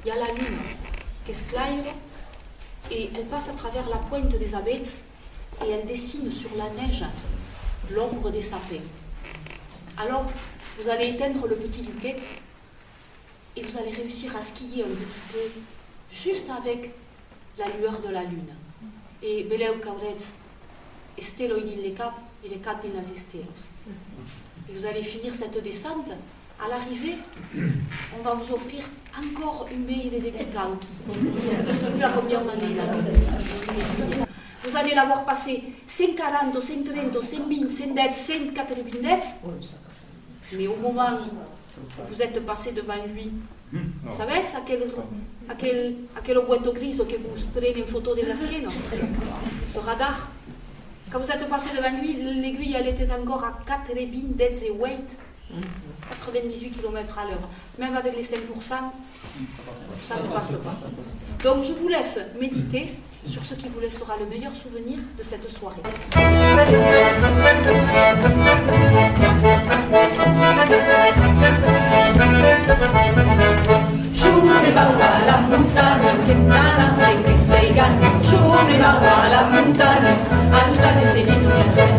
il y a la lune qui s'éclaire et elle passe à travers la pointe des abeilles et elle dessine sur la neige l'ombre des sapins. Alors, vous allez éteindre le petit Luquet et vous allez réussir à skier un petit peu juste avec la lueur de la lune. Et veleu qu'auretz esteloi din le cap et le cap din las estelos. Et vous allez finir cette descente. À l'arrivée, on va vous offrir encore une meille de picante. Je ne sais plus à combien on en est là. Vous allez l'avoir passé 140, 130, 120, 110, 190. Mais au moment où vous êtes passé devant lui, vous savez, aquel boîte grise que vous prenez une photo de la schiena, ce radar. Quand vous êtes passé devant lui, l'aiguille elle était encore à 98 km à l'heure. Même avec les 5%, ça ne passe pas. Donc je vous laisse méditer sur ce qui vous laissera le meilleur souvenir de cette soirée. Scendevamo alla montagna che strana che sei ganno. Scendevamo alla montagna, a Lustate sei venuto